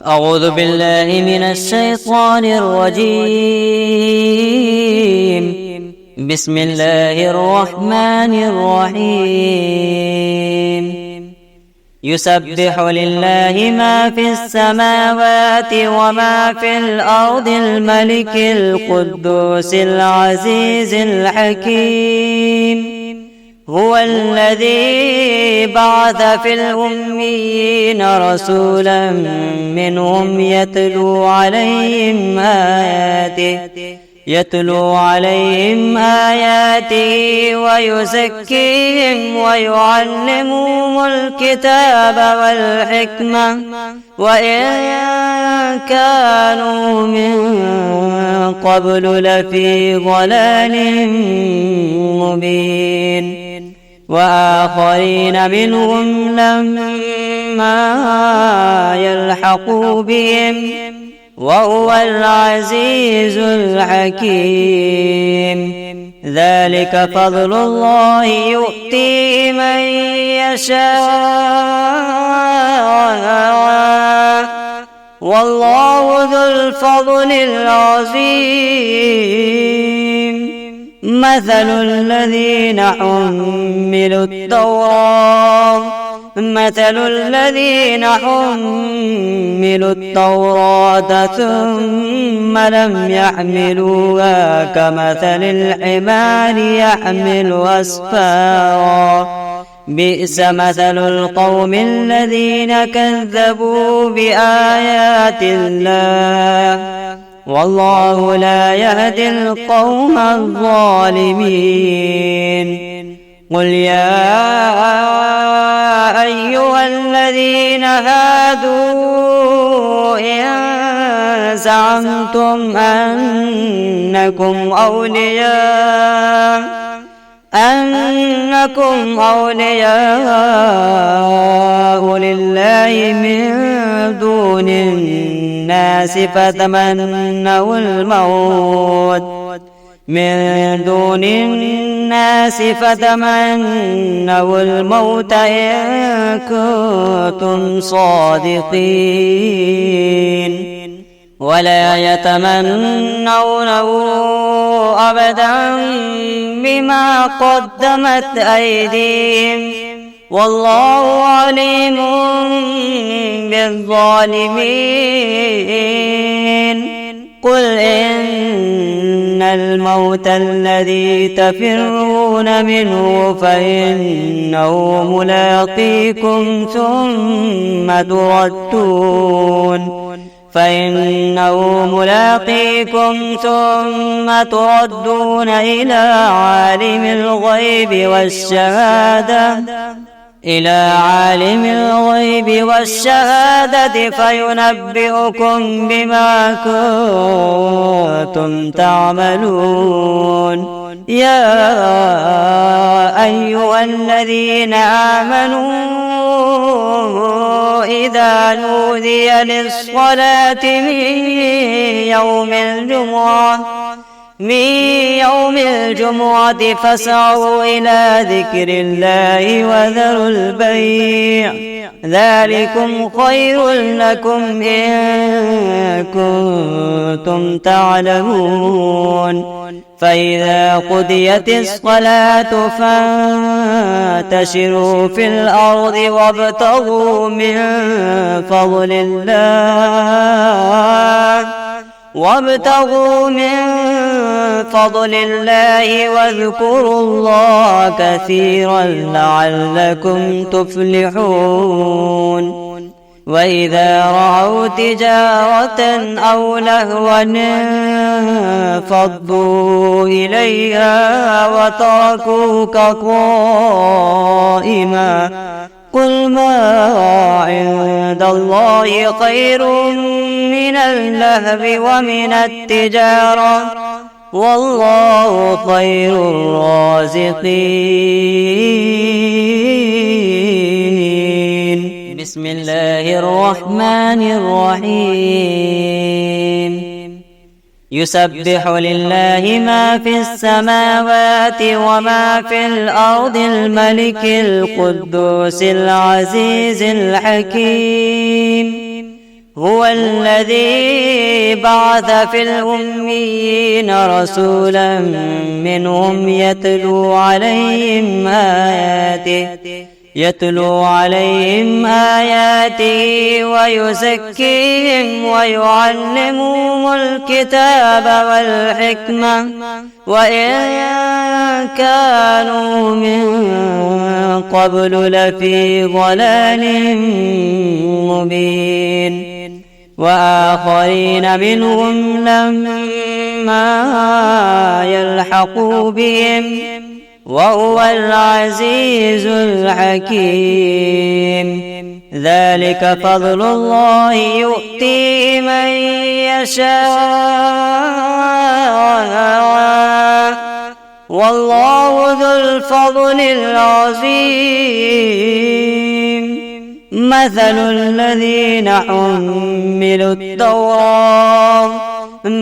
أعوذ بالله من الشيطان الرجيم. بسم الله الرحمن الرحيم. يسبح لله ما في السماوات وما في الأرض الملك القدوس العزيز الحكيم. هو الذي بعث في الأميين رسولا منهم يتلو عليهم آياته ويزكيهم ويعلمهم الكتاب والحكمة وإن كانوا من قبل لفي ضلال مبين. وآخرين منهم لما يلحقوا بهم وهو العزيز الحكيم. ذلك فضل الله يؤتيه من يشاء والله ذو الفضل العظيم. مثل الذين حملوا التوراة ثم لم يحملوها كمثل الحمار يحمل أسفارا. بئس مثل القوم الذين كذبوا بآيات الله والله لا يهدي القوم الظالمين. قل يا أيها الذين هادوا إن زعمتم أنكم أولياء لله من دون الناس فتمنوا الموت إن كنتم صادقين ولا يتمنونه أبدا بما قدمت أيديهم والله عليم بالظالمين. قل إن الموت الذي تفرون منه فإنه ملاقيكم ثم تردون إلى عالم الغيب والشهادة فينبئكم بما كنتم تعملون. يا أيها الذين آمنوا إذا نودي للصلاة من يوم الجمعة فاسعوا إلى ذكر الله وذروا البيع ذلكم خير لكم إن كنتم تعلمون. فإذا قضيت الصلاة فانتشروا في الأرض وابتغوا من فضل الله واذكروا الله كثيرا لعلكم تفلحون. وإذا رأوا تجارة أو لهوا انفضوا إليها وتركوك قائما. قل ما عند الله خير من اللهو ومن التجارة والله خير الرازقين. بسم الله الرحمن الرحيم. يسبح لله ما في السماوات وما في الأرض الملك القدوس العزيز الحكيم. هو الذي بعث في الأميين رسولا منهم يتلو عليهم آياته ويزكيهم ويعلمهم الكتاب والحكمة وإن كانوا من قبل لفي ضلال مبين وآخرين منهم لما يلحقوا بهم وهو العزيز الحكيم ذلك فضل الله يؤتيه من يشاء والله ذو الفضل العظيم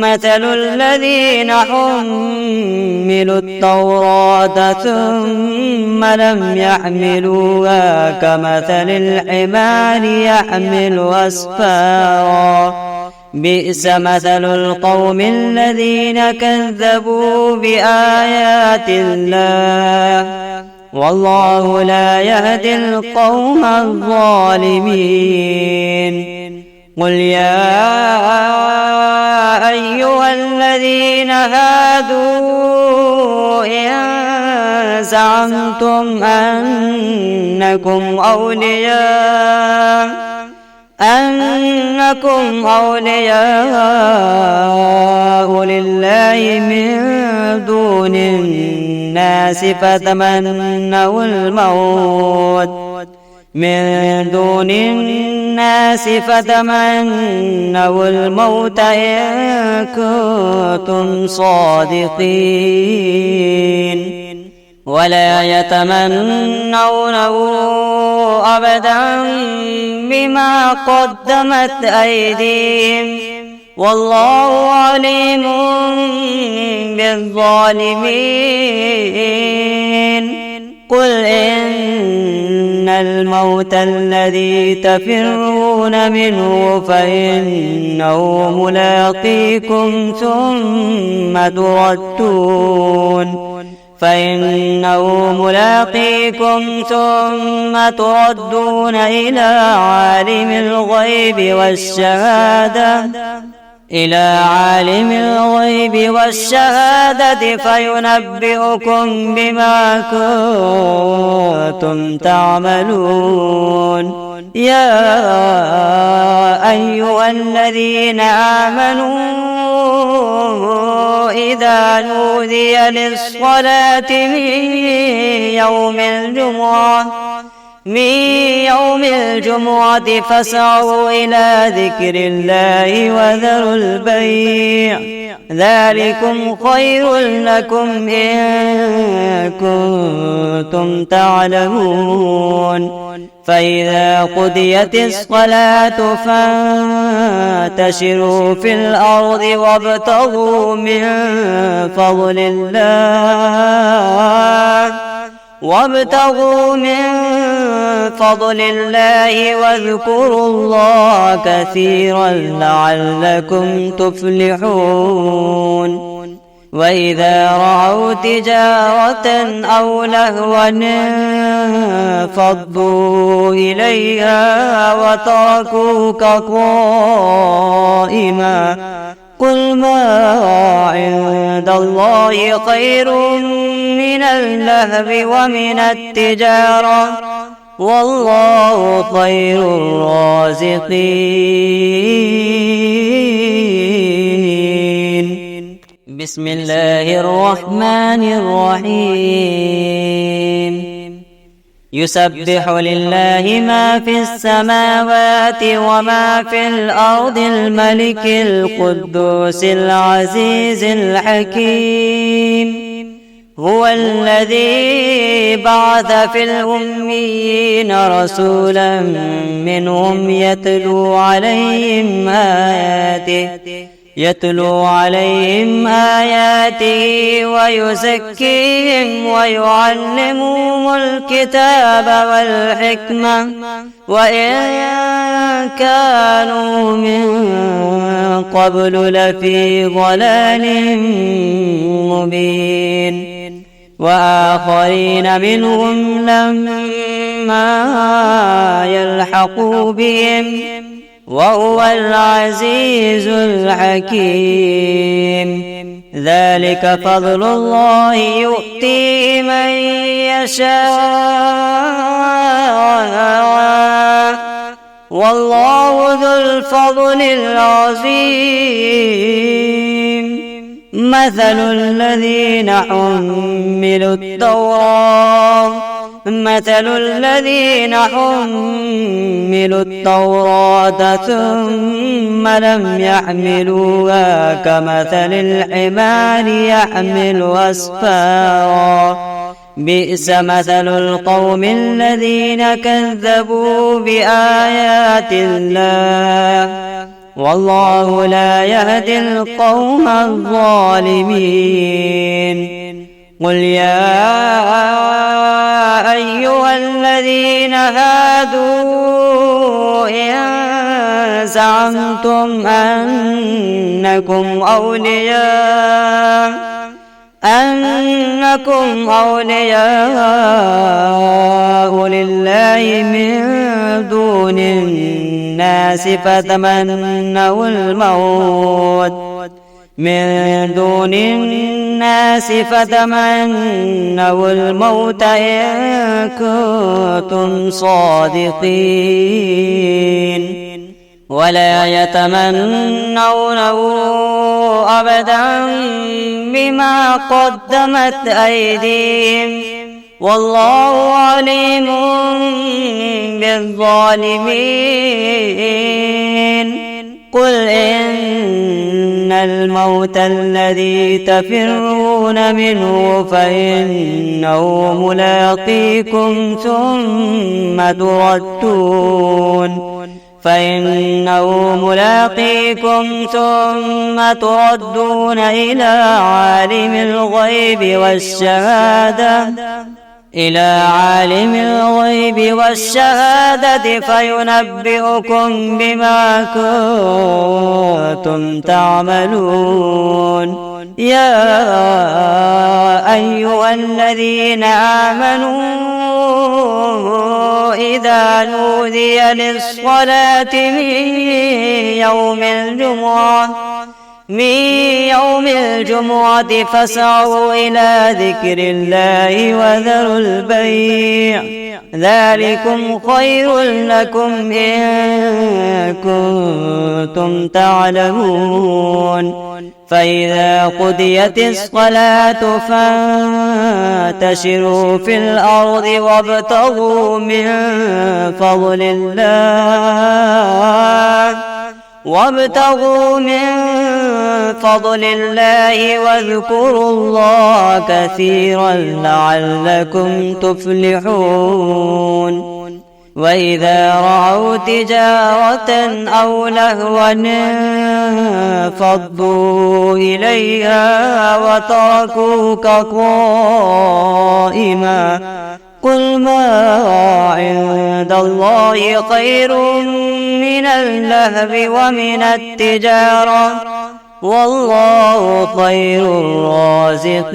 مثل الذين حملوا التوراة ثم لم يحملوها كمثل الحمار يحمل أسفارا بئس مثل القوم الذين كذبوا بآيات الله والله لا يهدي القوم الظالمين قل يا أيها الذين هادوا إن زعمتم أنكم أولياء لله من دون الناس فتمنوا الموت إن كنتم صادقين ولا يتمنونه أبدا بما قدمت أيديهم والله عليم بالظالمين قل إن الموت الذي تفرون منه فإنه ملاقيكم ثم تردون إلى عالم الغيب والشهادة فينبئكم بما كنتم تعملون يا أيها الذين آمنوا إذا نودي للصلاة من يوم الجمعة فاسعوا إلى ذكر الله وذروا البيع ذلكم خير لكم إن كنتم تعلمون فإذا قضيت الصلاة فانتشروا في الأرض وابتغوا من فضل الله واذكروا الله كثيرا لعلكم تفلحون وإذا رأوا تجارة أو لهوا انفضوا إليها وتركوك قائما قل ما عند الله خير من اللهو ومن التجارة والله خير الرازقين بسم الله الرحمن الرحيم يسبح لله ما في السماوات وما في الأرض الملك القدوس العزيز الحكيم هو الذي بعث في الأميين رسولا منهم يتلو عليهم آياته ويزكيهم ويعلمهم الكتاب والحكمة وإن كانوا من قبل لفي ضلال مبين وآخرين منهم لما يلحقوا بهم وهو العزيز الحكيم ذلك فضل الله يؤتيه من يشاء والله ذو الفضل العظيم مثل الذين حملوا التوراة ثم لم يحملوها كمثل الحمار يحمل أسفارا بئس مثل القوم الذين كذبوا بآيات الله والله لا يهدي القوم الظالمين قل يا أيها الذين هادوا إن زعمتم أنكم أولياء لله من دون الناس فتمنوا الموت إن كنتم صادقين ولا يتمنونه أبدا بما قدمت أيديهم والله عليم بالظالمين قل إن الموت الذي تفرون منه فإنه ملاقيكم ثم تردون إلى عالم الغيب والشهادة فينبئكم بما كنتم تعملون يا أيها الذين آمنوا إذا نودي للصلاة من يوم الجمعة فاسعوا إلى ذكر الله وذروا البيع ذلكم خير لكم إن كنتم تعلمون فإذا قضيت الصلاة فانتشروا في الأرض وابتغوا من فضل الله واذكروا الله كثيرا لعلكم تفلحون وإذا رأوا تجارة أو لهوا انفضوا إليها وتركوك قائما قل ما عند الله خير من اللهو ومن التجارة والله خير الرازقين